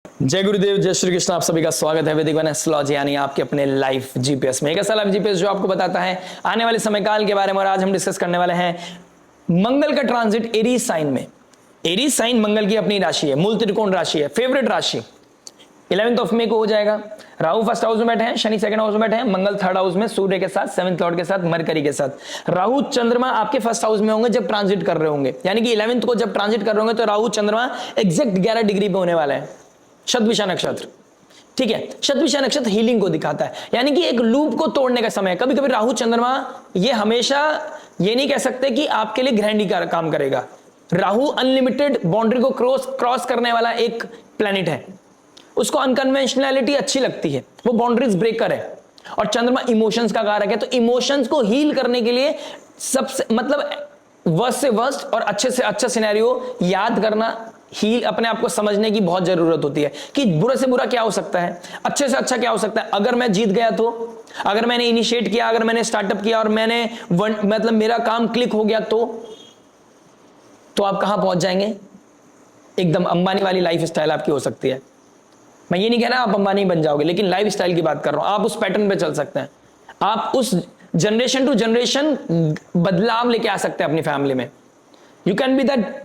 जय गुरुदेव, जय श्री कृष्ण। आप सभी का स्वागत है वैदिक वन एस्ट्रोलॉजी यानी आपके अपने लाइफ जीपीएस में। एक ऐसा लाइफ जीपीएस जो आपको बताता है आने वाले समय काल के बारे में। और आज हम डिस्कस करने वाले हैं मंगल का ट्रांजिट एरीज साइन में। एरीज साइन मंगल की अपनी राशि है, मूल त्रिकोण राशि है, फेवरेट राशि। 11 ऑफ मई को हो जाएगा। राहु फर्स्ट हाउस में बैठे हैं, शनि सेकंड हाउस में बैठे हैं, मंगल थर्ड हाउस में सूर्य के साथ, सेवंथ लॉर्ड के साथ, मरकरी के साथ। राहु चंद्रमा आपके फर्स्ट हाउस में होंगे जब ट्रांजिट कर रहे होंगे, यानी कि 11th को जब ट्रांजिट कर रहे होंगे तो राहु चंद्रमा एग्जैक्ट 11 डिग्री पे होने वाला है। शतभिषा नक्षत्र, ठीक है। शतभिषा नक्षत्र हीलिंग को दिखाता है, यानी कि एक लूप को तोड़ने का समय है। कभी कभी राहु चंद्रमा ये हमेशा ये नहीं कह सकते कि आपके लिए ग्रैंडी का काम करेगा। राहु अनलिमिटेड बाउंड्री को क्रॉस करने वाला एक प्लैनेट है, उसको अनकन्वेंशनैलिटी अच्छी लगती है, वो बाउंड्रीज ब्रेकर है। और चंद्रमा इमोशंस का कारक है, तो इमोशंस को हील करने के लिए सबसे मतलब वर्स्ट से वर्स्ट और अच्छे से अच्छा सिनेरियो याद करना, हील अपने आप को समझने की बहुत जरूरत होती है कि बुरे से बुरा क्या हो सकता है, अच्छे से अच्छा क्या हो सकता है। अगर मैं जीत गया तो, अगर मैंने इनिशिएट किया, अगर मैंने स्टार्टअप किया और मैंने मतलब मेरा काम क्लिक हो गया तो आप कहां पहुंच जाएंगे। एकदम अंबानी वाली लाइफ स्टाइल आपकी हो सकती है। मैं ये नहीं कह रहा आप अंबानी बन जाओगे, लेकिन लाइफ स्टाइल की बात कर रहा हूं। आप उस पैटर्न पे चल सकते हैं, आप उस जनरेशन टू जनरेशन बदलाव लेके आ सकते हैं अपनी फैमिली में। You can be that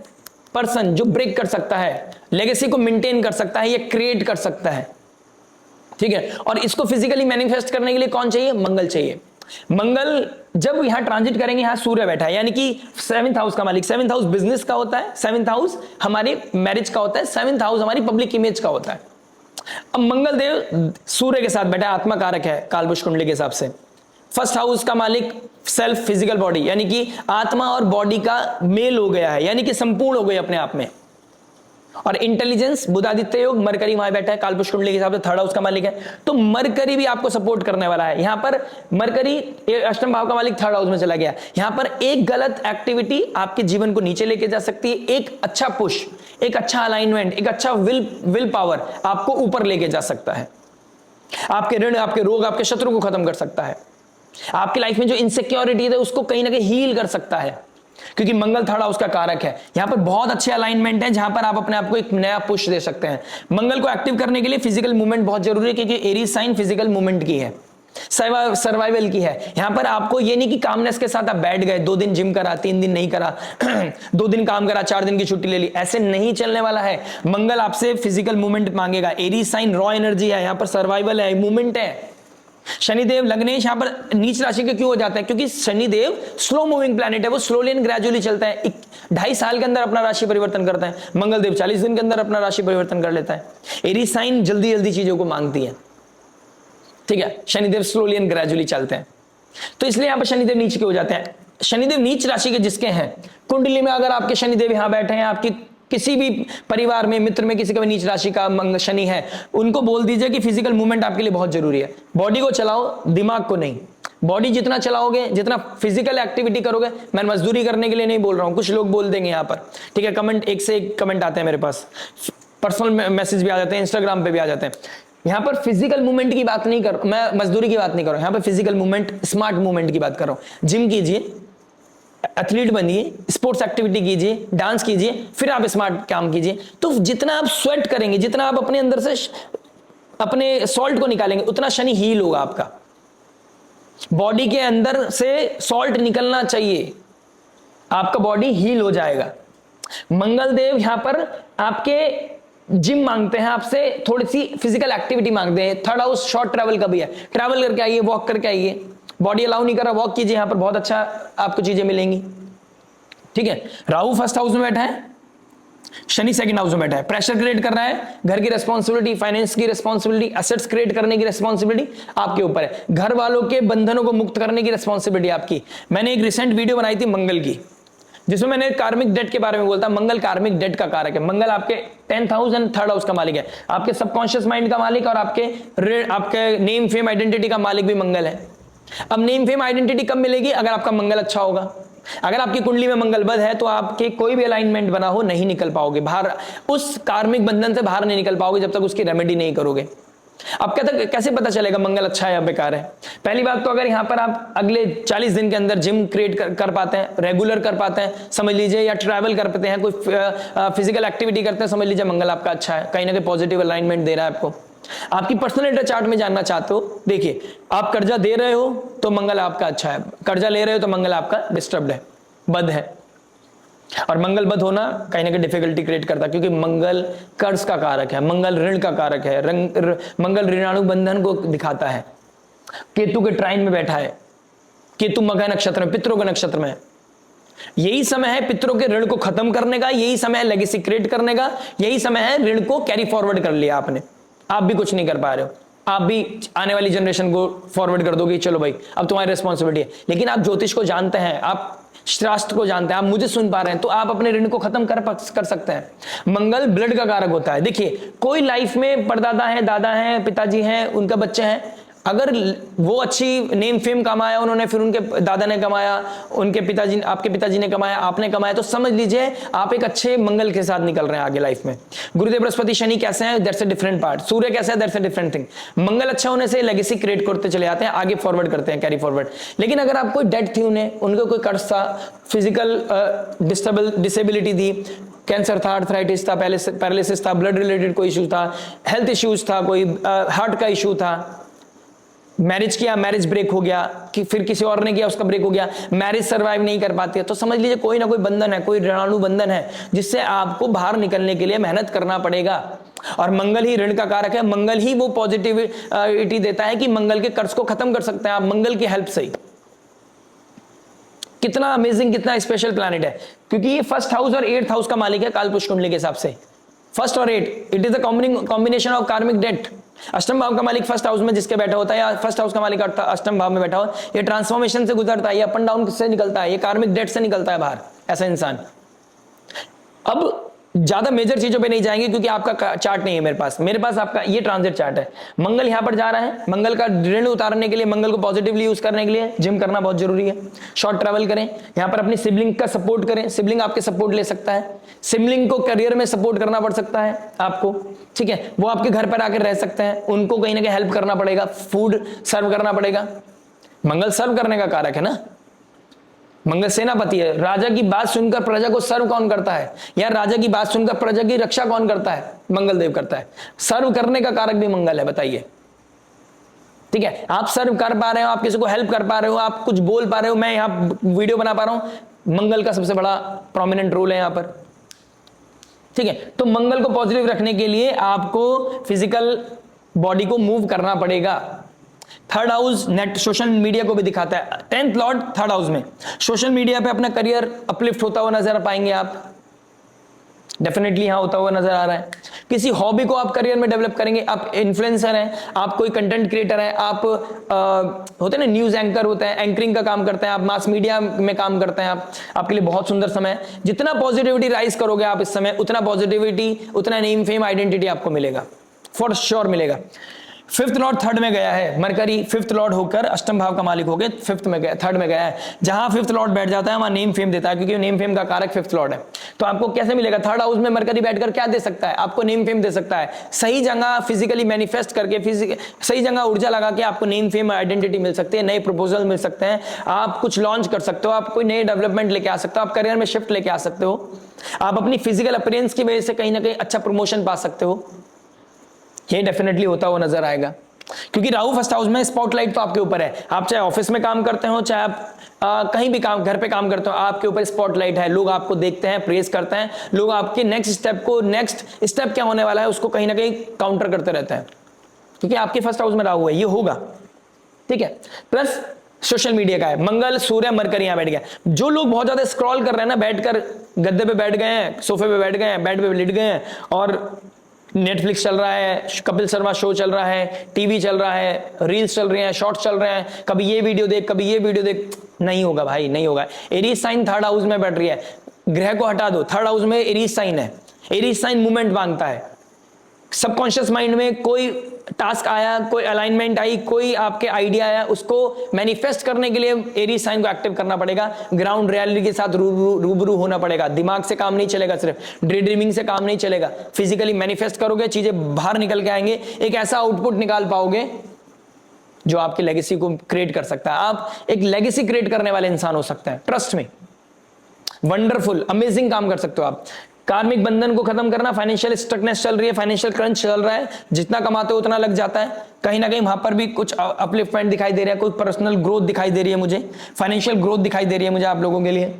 person जो ब्रेक कर सकता है, लेगेसी को मेंटेन कर सकता है, ये क्रिएट कर सकता है, ठीक है। और इसको फिजिकली मैनिफेस्ट करने के लिए कौन चाहिए? मंगल चाहिए। मंगल जब यहां ट्रांजिट करेंगे, यहां सूर्य बैठा है, यानी कि 7th हाउस का मालिक। 7th हाउस बिजनेस का होता है, 7th हाउस हमारे मैरिज का होता है, 7th हाउस हमारी पब्लिक इमेज का होता है। अब मंगल देव सूर्य के साथ बैठा है, आत्मा कारक है कालपुरुष कुंडली के हिसाब से। फर्स्ट हाउस का मालिक सेल्फ फिजिकल बॉडी, यानी कि आत्मा और बॉडी का मेल हो गया है, यानी कि संपूर्ण हो गई अपने आप में। और इंटेलिजेंस बुधादित्य योग, मरकरी वहां बैठा है कालपुरुष कुंडली के हिसाब से, थर्ड हाउस का मालिक है। तो मरकरी भी आपको सपोर्ट करने वाला है। यहां पर मरकरी अष्टम भाव का मालिक थर्ड हाउस में चला गया। यहां पर एक गलत एक्टिविटी आपके जीवन को नीचे लेके जा सकती है, एक अच्छा पुश, एक अच्छा अलाइनमेंट, एक अच्छा विल पावर आपको ऊपर लेके जा सकता है। आपके ऋण, आपके रोग, आपके शत्रु को खत्म कर सकता है। आपकी लाइफ में जो इनसिक्योरिटी है उसको कहीं ना कहीं हील कर सकता है, क्योंकि मंगल थर्ड हाउस का कारक है। यहां पर बहुत अच्छे अलाइनमेंट है जहां पर आप अपने आप को एक नया पुश दे सकते हैं। मंगल को एक्टिव करने के लिए फिजिकल मूवमेंट बहुत जरूरी है, क्योंकि एरीज साइन फिजिकल मूवमेंट की है, सर्वाइवल की है। यहां पर आपको ये नहीं कि कामनेस के साथ आप बैठ गए, 2 दिन जिम करा, 3 दिन नहीं करा 2 दिन काम करा, 4 दिन की छुट्टी ले ली, ऐसे नहीं चलने वाला है। मंगल आपसे फिजिकल मूवमेंट मांगेगा। एरीज साइन रॉ एनर्जी है, यहां पर सर्वाइवल है, मूवमेंट है। शनिदेव लग्नेश यहां पर नीच राशि के क्यों हो जाता है? क्योंकि शनिदेव स्लो मूविंग प्लैनेट है, वो स्लोली एंड ग्रेजुअली चलता है। 2.5 साल के अंदर अपना राशि परिवर्तन करता है। मंगल देव 40 दिन के अंदर अपना राशि परिवर्तन कर लेता है। एरीज साइन जल्दी जल्दी चीजों को मांगती है, ठीक है। शनिदेव स्लोली एंड ग्रेजुअली चलते हैं, तो इसलिए यहां पर शनिदेव नीच के हो जाते हैं। शनिदेव नीच राशि के जिसके हैं कुंडली में, अगर आपके शनिदेव यहां बैठे हैं, आपकी किसी भी परिवार में, मित्र में किसी का भी नीच राशि का शनि है, उनको बोल दीजिए कि फिजिकल मूवमेंट आपके लिए बहुत जरूरी है। बॉडी को चलाओ, दिमाग को नहीं। बॉडी जितना चलाओगे, जितना फिजिकल एक्टिविटी करोगे, मैं मजदूरी करने के लिए नहीं बोल रहा हूं, कुछ लोग बोल देंगे यहां पर, ठीक है। कमेंट एक से एक कमेंट आते हैं मेरे पास, पर्सनल मैसेज भी आ जाते हैं, इंस्टाग्राम पे भी आ जाते हैं। यहां पर फिजिकल मूवमेंट की बात नहीं कर, मैं मजदूरी की बात नहीं कर रहा हूं, यहां पर फिजिकल मूवमेंट, स्मार्ट मूवमेंट की बात कर रहा हूं। जिम कीजिए, एथलीट बनिए, स्पोर्ट्स एक्टिविटी कीजिए, डांस कीजिए, फिर आप स्मार्ट काम कीजिए। तो जितना आप स्वेट करेंगे, जितना आप अपने अंदर से अपने सॉल्ट को निकालेंगे, उतना शनि हील होगा आपका। बॉडी के अंदर से सॉल्ट निकलना चाहिए, आपका बॉडी हील हो जाएगा। मंगल देव यहां पर आपके जिम मांगते हैं, आपसे थोड़ी सी फिजिकल एक्टिविटी मांगते हैं। थर्ड हाउस शॉर्ट ट्रैवल का भी है, ट्रैवल करके आइए, वॉक करके आइए। बॉडी अलाउ नहीं कर रहा, वॉक कीजिए, यहां पर बहुत अच्छा आपको चीजें मिलेंगी, ठीक है। राहु फर्स्ट हाउस में बैठा है, शनि सेकंड हाउस में बैठा है, प्रेशर क्रिएट कर रहा है। घर की रिस्पॉन्सिबिलिटी, फाइनेंस की रिस्पॉन्सिबिलिटी, एसेट्स क्रिएट करने की रिस्पॉन्सिबिलिटी आपके ऊपर है। घर वालों के बंधनों को मुक्त करने की रिस्पॉन्सिबिलिटी आपकी। मैंने एक रिसेंट वीडियो बनाई थी मंगल की, जिसमें मैंने कार्मिक डेट के बारे में बोलता। मंगल कार्मिक डेट का कारक है। मंगल आपके 10th house and third house का मालिक है, आपके सबकॉन्शियस माइंड का मालिक, और आपके नेम फेम आइडेंटिटी का मालिक भी मंगल है। अब नेम फेम आइडेंटिटी कब मिलेगी? अगर आपका मंगल अच्छा होगा। अगर आपकी कुंडली में मंगल बद है तो आपके कोई भी अलाइनमेंट बना हो, नहीं निकल पाओगे बाहर, उस कार्मिक बंधन से बाहर नहीं निकल पाओगे जब तक उसकी रेमेडी नहीं करोगे। अब कैसे पता चलेगा मंगल अच्छा है या बेकार है? पहली बात तो अगर यहां पर आप अगले 40 दिन के अंदर जिम क्रिएट कर पाते हैं, रेगुलर कर पाते हैं समझ लीजिए, या ट्रैवल कर पाते हैं, कोई फिजिकल एक्टिविटी करते हैं, समझ लीजिए मंगल आपका अच्छा है, कहीं ना कहीं पॉजिटिव अलाइनमेंट दे रहा है आपको। आपकी पर्सनैलिटी चार्ट में जानना चाहते हो, देखिए आप कर्जा दे रहे हो तो मंगल आपका अच्छा है, कर्जा ले रहे हो तो मंगल आपका डिस्टर्ब्ड है, बद है। और मंगल बद होना कहीं ना कहीं डिफिकल्टी क्रिएट करता है, क्योंकि मंगल कर्ज का कारक है, मंगल ऋण का कारक है, मंगल ऋणानुबंधन को दिखाता है। केतु के ट्राइन में बैठा है, केतु मघा नक्षत्र में, पितरों के नक्षत्र में। यही समय है पितरों के ऋण को खत्म करने का, यही समय है लेगेसी क्रिएट करने का, यही समय है ऋण को कैरी फॉरवर्ड कर लिया आपने, आप भी कुछ नहीं कर पा रहे हो, आप भी आने वाली जनरेशन को फॉरवर्ड कर दोगे, चलो भाई अब तुम्हारी रिस्पॉन्सिबिलिटी है। लेकिन आप ज्योतिष को जानते हैं, आप शास्त्र को जानते हैं, आप मुझे सुन पा रहे हैं, तो आप अपने ऋण को खत्म कर सकते हैं। मंगल ब्लड का कारक होता है। देखिए कोई लाइफ में परदादा है, दादा है, पिताजी हैं, उनका बच्चे हैं, अगर वो अच्छी नेम फेम कमाया उन्होंने, फिर उनके दादा ने कमाया, उनके पिताजी, आपके पिताजी ने कमाया, आपने कमाया, तो समझ लीजिए आप एक अच्छे मंगल के साथ निकल रहे हैं आगे लाइफ में। गुरुदेव बृहस्पति शनि कैसे हैं, दैट्स अ डिफरेंट पार्ट। सूर्य कैसा है, दैट्स अ डिफरेंट थिंग। मंगल अच्छा होने से लेगेसी क्रिएट करते चले जाते हैं, आगे फॉरवर्ड करते हैं, कैरी फॉरवर्ड। लेकिन अगर आप कोई डेट थी उनका कोई कर्ज था, फिजिकल डिसेबिलिटी थी, कैंसर था, आर्थराइटिस था, पैरालिसिस था, ब्लड रिलेटेड कोई इशू था, हेल्थ इश्यूज था, कोई हार्ट का इशू था, मैरिज किया, मैरिज ब्रेक हो गया, कि फिर किसी और ने किया, उसका ब्रेक हो गया, मैरिज सर्वाइव नहीं कर पाती है, तो समझ लीजिए कोई ना कोई बंधन है, कोई ऋणानुबंधन है, जिससे आपको बाहर निकलने के लिए मेहनत करना पड़ेगा। और मंगल ही ऋण का कारक है, मंगल ही वो पॉजिटिविटी देता है कि मंगल के कर्ज को खत्म कर सकते हैं आप मंगल की हेल्प से ही। कितना अमेजिंग, कितना स्पेशल प्लैनेट है, क्योंकि ये फर्स्ट हाउस और 8th हाउस का मालिक है कालपुरुष कुंडली के हिसाब से। फर्स्ट और 8, it is the combination of karmic date. अष्टम भाव का मालिक फर्स्ट हाउस में जिसके बैठा होता है, या फर्स्ट हाउस का मालिक अष्टम भाव में बैठा हो, ये ट्रांसफॉर्मेशन से गुजरता है, ये अप एंड डाउन से निकलता है, ये कार्मिक डेट से निकलता है बाहर ऐसा इंसान। अब ज्यादा मेजर चीजों पे नहीं जाएंगे क्योंकि आपका चार्ट नहीं है मेरे पास आपका ये ट्रांजिट चार्ट है। मंगल यहां पर जा रहा है, मंगल का ऋण उतारने के लिए, मंगल को पॉजिटिवली यूज करने के लिए जिम करना बहुत जरूरी है, शॉर्ट ट्रैवल करें, यहां पर अपनी सिबलिंग का सपोर्ट करें, सिबलिंग आपके सपोर्ट ले सकता है, सिबलिंग को करियर में सपोर्ट करना पड़ सकता है आपको, ठीक है, वो आपके घर पर आकर रह सकते हैं, उनको कहीं ना कहीं हेल्प करना पड़ेगा, फूड सर्व करना पड़ेगा। मंगल सर्व करने का कारक है ना, मंगल सेनापति है। राजा की बात सुनकर प्रजा को सर्व कौन करता है, या राजा की बात सुनकर प्रजा की रक्षा कौन करता है, मंगल देव करता है। सर्व करने का कारक भी मंगल है, बताइए, ठीक है, आप सर्व कर पा रहे हो, आप किसी को हेल्प कर पा रहे हो, आप कुछ बोल पा रहे हो, मैं यहां वीडियो बना पा रहा हूं, मंगल का सबसे बड़ा प्रोमिनेंट रोल है यहां पर, ठीक है। तो मंगल को पॉजिटिव रखने के लिए आपको फिजिकल बॉडी को मूव करना पड़ेगा। Third house net social media को भी दिखाता है, 10th लॉर्ड थर्ड हाउस में, सोशल मीडिया पे अपना करियर अपलिफ्ट होता हुआ नजर पाएंगे आप, डेफिनेटली यहां होता हुआ नजर आ रहा है। किसी हॉबी को आप करियर में डेवलप करेंगे, आप इन्फ्लुएंसर हैं, आप कोई कंटेंट क्रिएटर हैं, आप होते हैं ना न्यूज एंकर होते हैं, एंकरिंग का काम करते हैं, आप मास मीडिया में काम करते हैं, आपके लिए बहुत सुंदर समय है। जितना पॉजिटिविटी राइज करोगे आप इस समय, उतना पॉजिटिविटी, उतना नेम फेम आइडेंटिटी आपको मिलेगा, फॉर श्योर मिलेगा। 5th लॉर्ड थर्ड में गया है, मरकरी 5th लॉर्ड होकर अष्टम भाव का मालिक हो गए, 5th में गया, थर्ड में गया है। जहां 5th लॉर्ड बैठ जाता है वहां नेम फेम देता है, क्योंकि नेम फेम का कारक 5th लॉर्ड है। तो आपको कैसे मिलेगा, थर्ड हाउस में मरकरी बैठकर क्या दे सकता है आपको, नेम फेम दे सकता है, सही जगह फिजिकली मैनिफेस्ट करके, सही जगह ऊर्जा लगा के आपको नेम फेम आइडेंटिटी मिल सकती है, नए प्रपोजल मिल सकते हैं, आप कुछ लॉन्च कर सकते हो, आप कोई नए डेवलपमेंट लेके आ सकते हो, आप करियर में शिफ्ट लेके आ सकते हो, आप अपनी फिजिकल अपीयरेंस की वजह से कहीं ना कहीं अच्छा प्रमोशन पा सकते हो। ये डेफिनेटली होता हुआ नजर आएगा, क्योंकि राहु फर्स्ट हाउस में, स्पॉटलाइट तो आपके ऊपर है, आप चाहे ऑफिस में काम करते हो, चाहे आप कहीं भी काम, घर पे काम करते हो, आपके ऊपर स्पॉटलाइट है, लोग आपको देखते हैं, प्रेज करते हैं, लोग आपके नेक्स्ट स्टेप क्या होने वाला है उसको कहीं ना कहीं काउंटर करते रहते हैं, क्योंकि आपके फर्स्ट हाउस में राहु है, ये होगा, ठीक है। प्लस सोशल मीडिया का है, मंगल सूर्य मरकरी यहां बैठ गया। जो लोग बहुत ज्यादा स्क्रॉल कर रहे हैं ना, बैठकर गद्दे पे बैठ गए हैं, सोफे पे बैठ गए हैं, बेड पे लेट गए हैं, और नेटफ्लिक्स चल रहा है, कपिल शर्मा शो चल रहा है, टीवी चल रहा है, रील्स चल रहे हैं, शॉर्ट्स चल रहे हैं, कभी ये वीडियो देख, कभी ये वीडियो देख, नहीं होगा भाई, नहीं होगा। एरीज साइन थर्ड हाउस में बैठ रही है, ग्रह को हटा दो, थर्ड हाउस में एरीज साइन है, एरीज साइन मूवमेंट मांगता है, सबकॉन्शियस माइंड में कोई टास्क आया, कोई अलाइनमेंट आई, कोई आपके आइडिया आया, उसको मैनिफेस्ट करने के लिए एरीज साइन को एक्टिव करना पड़ेगा, ग्राउंड रियलिटी के साथ रूबरू होना पड़ेगा। दिमाग से काम नहीं चलेगा, सिर्फ ड्रे ड्रीमिंग से काम नहीं चलेगा। फिजिकली मैनिफेस्ट करोगे, चीजें बाहर निकल के आएंगे, एक ऐसा आउटपुट निकाल पाओगे जो आपकी लेगेसी को क्रिएट कर सकता है। आप एक लेगेसी क्रिएट करने वाले इंसान हो सकते हैं, ट्रस्ट में। वंडरफुल, अमेजिंग काम कर सकते हो आप। कार्मिक बंधन को खत्म करना, फाइनेंशियल स्ट्रकनेस चल रही है, फाइनेंशियल क्रंच चल रहा है, जितना कमाते हो उतना लग जाता है, कहीं ना कहीं वहां पर भी कुछ अपलिफ्टमेंट दिखाई दे रहा है, कोई पर्सनल ग्रोथ दिखाई दे रही है मुझे, फाइनेंशियल ग्रोथ दिखाई दे रही है मुझे आप लोगों के लिए।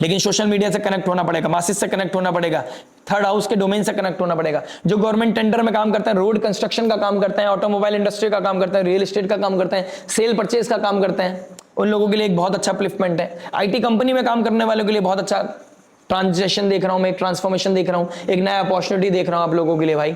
लेकिन सोशल मीडिया से कनेक्ट होना पड़ेगा, मासिस से कनेक्ट होना पड़ेगा, थर्ड हाउस के डोमेन से कनेक्ट होना पड़ेगा। जो गवर्नमेंट टेंडर में काम करते हैं, रोड कंस्ट्रक्शन का काम करते हैं, ऑटोमोबाइल इंडस्ट्री का काम करते हैं, रियल एस्टेट का काम करते हैं, सेल परचेज का काम करते हैं, उन लोगों के लिए एक बहुत अच्छा अपलिफ्टमेंट है। आईटी कंपनी में काम करने वालों के लिए बहुत अच्छा ट्रांजिशन देख रहा हूं मैं, एक ट्रांसफॉर्मेशन देख रहा हूं, एक नया अपॉर्चुनिटी देख रहा हूं आप लोगों के लिए भाई।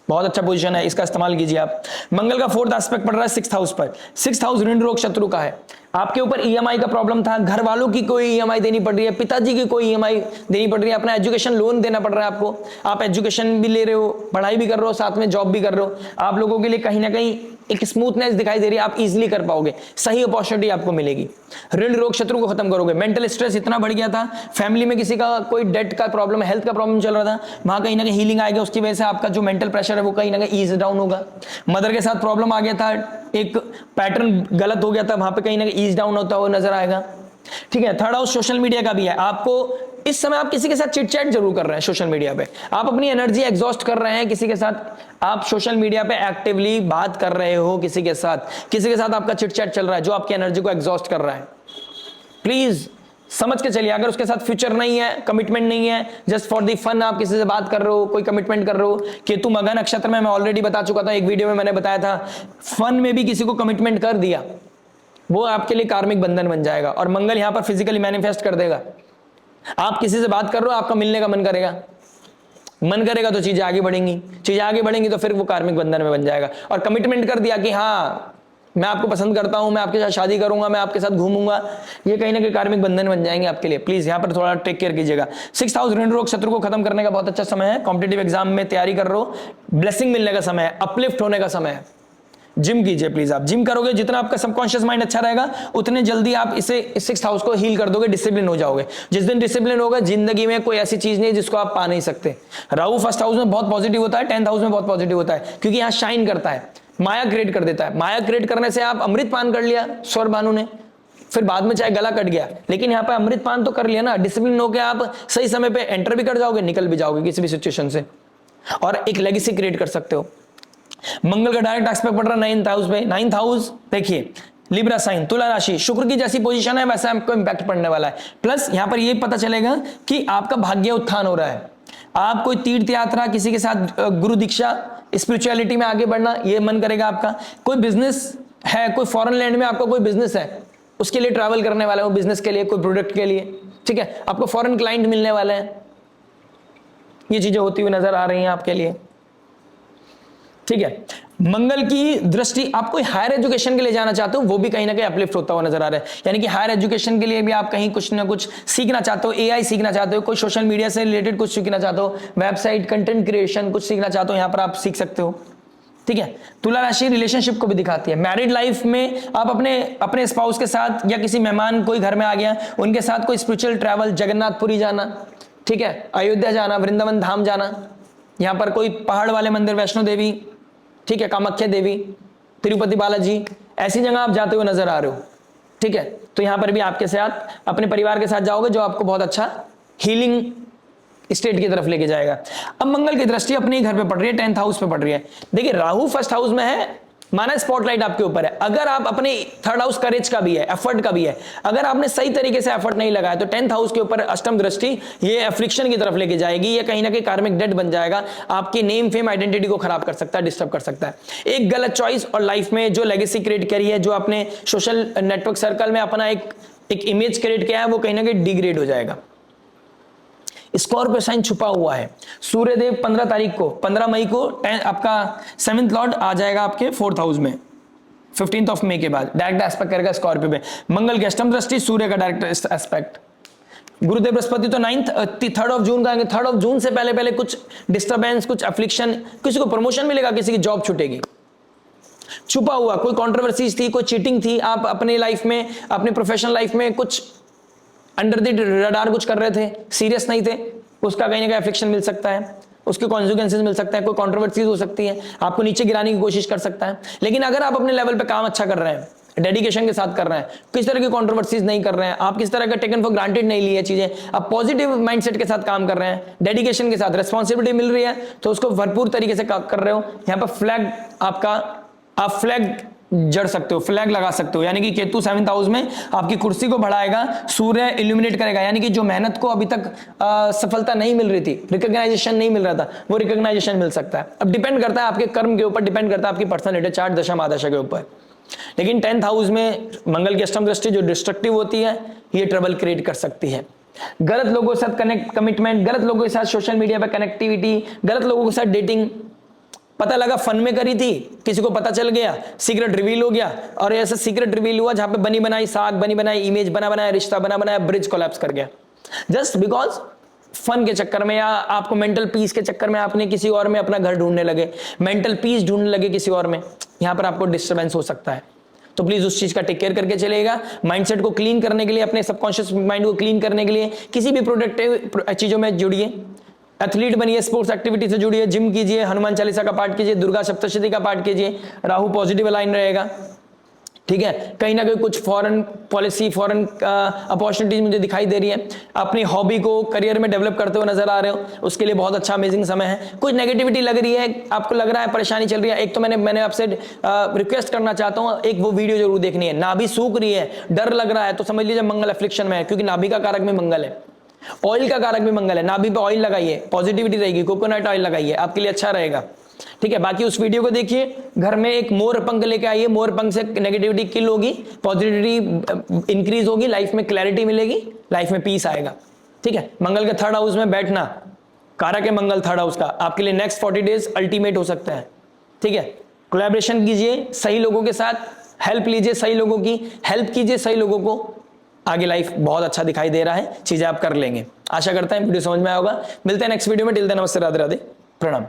बहुत अच्छा पोजीशन है, इसका इस्तेमाल कीजिए आप। मंगल का फोर्थ एस्पेक्ट पड़ रहा है सिक्स्थ हाउस पर। सिक्स्थ हाउस ऋण रोग शत्रु का है। आपके ऊपर ईएमआई का प्रॉब्लम था, घर वालों की कोई ईएमआई देनी पड़ रही है, पिताजी की कोई ईएमआई देनी पड़ रही है, अपना एजुकेशन लोन देना पड़ रहा है आपको, आप एजुकेशन भी ले रहे हो, पढ़ाई भी कर रहे हो, साथ में जॉब भी कर रहे हो। आप लोगों के लिए कहीं ना कहीं एक स्मूथनेस दिखाई दे रही है, आप इजीली कर पाओगे, सही अपॉर्चुनिटी आपको मिलेगी। ऋण रोग शत्रु को खत्म करोगे। मेंटल स्ट्रेस इतना बढ़ गया था, फैमिली में किसी का कोई डेट का प्रॉब्लम, हेल्थ का प्रॉब्लम चल रहा था, वहां कहीं ना कहीं हीलिंग आएगा, उसकी वजह से आपका जो मेंटल प्रेशर है वो कहीं ना कहीं ईज डाउन होगा। मदर के साथ प्रॉब्लम आ गया था, एक पैटर्न गलत हो गया था, वहां पे कहीं ना कहीं ईज डाउन होता हुआ नजर आएगा। ठीक है, थर्ड हाउस सोशल मीडिया का भी है। आपको इस समय आप किसी के साथ चिट चैट जरूर कर रहे हैं सोशल मीडिया पे, आप अपनी एनर्जी एग्जॉस्ट कर रहे हैं किसी के साथ, आप सोशल मीडिया पे एक्टिवली बात कर रहे हो किसी के साथ आपका चिट चैट चल रहा है जो आपकी एनर्जी को एग्जॉस्ट कर रहा है। प्लीज समझ के चलिए, अगर उसके साथ फ्यूचर नहीं है, कमिटमेंट नहीं है, जस्ट फॉर दी फन आप किसी से बात कर रहे हो, कोई कमिटमेंट कर रहे हो। केतु मघा नक्षत्र में मैं ऑलरेडी बता चुका था, एक वीडियो में मैंने बताया था, फन में भी किसी को कमिटमेंट कर दिया, वो आपके लिए कार्मिक बंधन बन जाएगा। और मंगल यहां पर फिजिकली मैनिफेस्ट कर देगा। आप किसी से बात कर रहे हो, आपका मिलने का मन करेगा तो चीजें आगे बढ़ेंगी, तो फिर वो कार्मिक बंधन में बन जाएगा। और कमिटमेंट कर दिया कि हाँ मैं आपको पसंद करता हूं, मैं आपके साथ शादी करूंगा, मैं आपके साथ घूमूंगा, ये कहीं ना कहीं कार्मिक बंधन बन जाएंगे आपके लिए। प्लीज यहां पर थोड़ा टेक केयर कीजिएगा। सिक्स्थ हाउस ऋण रोग शत्रु को खत्म करने का बहुत अच्छा समय है। कॉम्पिटेटिव एग्जाम में तैयारी कर रहे हो, ब्लेसिंग मिलने का समय है, अपलिफ्ट होने का समय है। जिम कीजिए प्लीज, आप जिम करोगे, जितना आपका सबकॉन्शियस माइंड अच्छा रहेगा उतने जल्दी आप इसे सिक्स्थ हाउस को हील कर दोगे, डिसिप्लिन हो जाओगे। जिस दिन डिसिप्लिन होगा, जिंदगी में कोई ऐसी चीज नहीं जिसको आप पा नहीं सकते। राहु फर्स्ट हाउस में बहुत पॉजिटिव होता है, 10th हाउस में बहुत पॉजिटिव होता है, क्योंकि यहां शाइन करता है, माया क्रिएट कर देता है। माया क्रिएट करने से आप अमृत पान कर लिया स्वर भानु ने, फिर बाद में चाहे गला कट गया, लेकिन यहाँ पे अमृत पान तो कर लिया ना। डिसिप्लिन होकर आप सही समय पे एंटर भी कर जाओगे, निकल भी जाओगे किसी भी सिचुएशन से, और एक लेगेसी क्रिएट कर सकते हो। मंगल का डायरेक्ट एस्पेक्ट पड़ रहा है 9th हाउस पे। 9th हाउस देखिए, लिब्रा साइन, तुला राशि, शुक्र की जैसी पोजीशन है वैसा आपको इंपैक्ट पड़ने वाला है। प्लस यहां पर यह पता चलेगा कि आपका भाग्य उत्थान हो रहा है। आप कोई तीर्थ यात्रा, किसी के साथ गुरु दीक्षा, स्पिरिचुअलिटी में आगे बढ़ना, यह मन करेगा आपका। कोई बिजनेस है, कोई फॉरेन लैंड में आपका कोई बिजनेस है, उसके लिए ट्रैवल करने वाला है, वो बिजनेस के लिए, कोई प्रोडक्ट के लिए, ठीक है, आपको फॉरेन क्लाइंट मिलने वाले हैं। ये चीजें होती हुई नजर आ रही हैं आपके लिए, ठीक है। मंगल की दृष्टि, आप कोई हायर एजुकेशन के लिए जाना चाहते हो, वो भी कहीं ना कहीं अपलिफ्ट होता हुआ नजर आ रहा है। यानी कि हायर एजुकेशन के लिए भी आप कहीं कुछ ना कुछ सीखना चाहते हो, एआई सीखना चाहते हो, कोई सोशल मीडिया से रिलेटेड कुछ सीखना चाहते हो, वेबसाइट कंटेंट क्रिएशन कुछ सीखना चाहते हो, यहां पर आप सीख सकते हो, ठीक है। तुला राशि रिलेशनशिप को भी दिखाती है। मैरिड लाइफ में आप अपने स्पाउस के साथ, या किसी मेहमान कोई घर में आ गया, उनके साथ कोई स्पिरिचुअल ट्रैवल, जगन्नाथपुरी जाना, ठीक है, अयोध्या जाना, वृंदावन धाम जाना, यहां पर कोई पहाड़ वाले मंदिर, वैष्णो देवी, ठीक है, कामाख्या देवी, तिरुपति बालाजी, ऐसी जगह आप जाते हुए नजर आ रहे हो, ठीक है। तो यहां पर भी आपके साथ अपने परिवार के साथ जाओगे, जो आपको बहुत अच्छा हीलिंग स्टेट की तरफ लेके जाएगा। अब मंगल की दृष्टि अपने ही घर पे पड़ रही है, 10th हाउस पे पड़ रही है। देखिए, राहु फर्स्ट हाउस में है, माना स्पॉटलाइट आपके ऊपर है। अगर आप अपने थर्ड हाउस करेज का भी है, एफर्ट का भी है, अगर आपने सही तरीके से एफर्ट नहीं लगाया तो 10th हाउस के ऊपर अष्टम दृष्टि ये एफ्लिक्शन की तरफ लेके जाएगी, ये कहीं ना कहीं कार्मिक डेट बन जाएगा, आपकी नेम फेम आइडेंटिटी को खराब कर सकता है, डिस्टर्ब कर सकता है। एक गलत चॉइस और लाइफ में जो लेगेसी क्रिएट करी है, जो आपने सोशल नेटवर्क सर्कल में अपना एक इमेज क्रिएट किया है, वो कहीं ना कहीं डिग्रेड हो जाएगा। स्कॉर्पियो साइन छुपा हुआ है। सूर्यदेव 15 मई को आपका 7th लॉर्ड आ जाएगा आपके 4th हाउस में, 15th ऑफ मई के बाद डायरेक्ट एस्पेक्ट करेगा स्कॉर्पियो पे। मंगल की अष्टम दृष्टि, सूर्य का डायरेक्ट एस्पेक्ट, गुरुदेव बृहस्पति तो 3rd ऑफ जून का आएंगे। 3rd ऑफ जून से पहले पहले कुछ डिस्टर्बेंस, कुछ अफ्लिक्शन, किसी को प्रमोशन मिलेगा, किसी की जॉब छूटेगी। छुपा हुआ कोई कंट्रोवर्सीज थी, कोई चीटिंग थी, आप अपने लाइफ में, अपने प्रोफेशनल लाइफ में कुछ अंडर द रडार कुछ कर रहे थे, सीरियस नहीं थे, उसका कहीं ना कहीं अफ्लिक्शन मिल सकता है, उसके कॉन्सिक्वेंसेस मिल सकता है, कोई कंट्रोवर्सीज हो सकती है, आपको नीचे गिराने की कोशिश कर सकता है। लेकिन अगर आप अपने लेवल पे काम अच्छा कर रहे हैं, डेडिकेशन के साथ कर रहे हैं, किस तरह की कंट्रोवर्सीज नहीं कर रहे हैं, आप किस तरह का टेकन फॉर ग्रांटेड नहीं लिए चीजें, आप पॉजिटिव माइंडसेट के साथ काम कर रहे हैं, डेडिकेशन के साथ, रिस्पॉन्सिबिलिटी मिल रही है तो उसको भरपूर तरीके से कर रहे हो, यहाँ पर फ्लैग आपका, आप फ्लैग जड़ सकते हो, फ्लैग लगा सकते हो। यानी कि केतु 7th हाउस में आपकी कुर्सी को बढ़ाएगा, सूर्य इल्यूमिनेट करेगा, यानी कि जो मेहनत को अभी तक सफलता नहीं मिल रही थी, रिकॉग्नाइजेशन नहीं मिल रहा था, वो रिकॉग्नाइजेशन मिल सकता है। अब डिपेंड करता है आपके कर्म के ऊपर, डिपेंड करता है आपकी पर्सनैलिटी चार्ट, दशा महादशा के ऊपर। लेकिन 10th हाउस में मंगल की अष्टम दृष्टि जो डिस्ट्रक्टिव होती है, ये ट्रबल क्रिएट कर सकती है। गलत लोगों के साथ कमिटमेंट, गलत लोगों के साथ सोशल मीडिया पर कनेक्टिविटी, गलत लोगों के साथ डेटिंग, पता लगा फन में करी थी, किसी को पता चल गया, सीक्रेट रिवील हो गया, और ऐसा सीक्रेट रिवील हुआ जहां पे बनी बनाई साग, बनी बनाई इमेज, बना बनाया रिश्ता, बना बनाया ब्रिज कोलैप्स कर गया, जस्ट बिकॉज फन के चक्कर में, या आपको मेंटल पीस के चक्कर में आपने किसी और में अपना घर ढूंढने लगे, मेंटल पीस ढूंढने लगे किसी और में, यहां पर आपको डिस्टर्बेंस हो सकता है। तो प्लीज उस चीज का टेक केयर करके चलेगा। माइंडसेट को क्लीन करने के लिए, अपने सबकॉन्शियस माइंड को क्लीन करने के लिए किसी भी प्रोडक्टिव चीजों में जुड़िए, एथलीट बनिए, स्पोर्ट्स एक्टिविटी से जुड़िए, जिम कीजिए, हनुमान चालीसा का पाठ कीजिए, दुर्गा सप्तशती का पाठ कीजिए, राहु पॉजिटिव अलाइन रहेगा, ठीक है। कहीं ना कहीं कुछ फॉरेन पॉलिसी, फॉरेन अपॉर्चुनिटीज मुझे दिखाई दे रही है, अपनी हॉबी को करियर में डेवलप करते हुए नजर आ रहे हो, उसके लिए बहुत अच्छा अमेजिंग समय है। कुछ नेगेटिविटी लग रही है, आपको लग रहा है परेशानी चल रही है, एक तो मैंने आपसे रिक्वेस्ट करना चाहता हूं, एक वो वीडियो जरूर देखनी है। नाभि सूख रही है, डर लग रहा है, तो समझ लीजिए मंगल अफ्लिक्शन में है, क्योंकि नाभि का कारक में मंगल है, ऑयल का कारक भी मंगल है। नाभि पे ऑयल लगाइए, पॉजिटिविटी रहेगी, कोकोनट ऑयल लगाइए, आपके लिए अच्छा रहेगा, ठीक है। बाकी उस वीडियो को देखिए, घर में एक मोर पंख लेके आइए, मोर पंख से नेगेटिविटी किल होगी, पॉजिटिविटी इंक्रीज होगी, लाइफ में क्लैरिटी मिलेगी, लाइफ में पीस आएगा, ठीक है। मंगल के 3rd हाउस में बैठना, कारक है मंगल 3rd हाउस का, आपके लिए नेक्स्ट 40 डेज अल्टीमेट हो सकता है, ठीक है। कोलैबोरेशन कीजिए सही लोगों के साथ, हेल्प लीजिए सही लोगों की, हेल्प कीजिए सही लोगों को, आगे लाइफ बहुत अच्छा दिखाई दे रहा है, चीजें आप कर लेंगे। आशा करता है वीडियो समझ में आया होगा। मिलते हैं नेक्स्ट वीडियो में, टिल देन नमस्ते, राधे राधे, प्रणाम।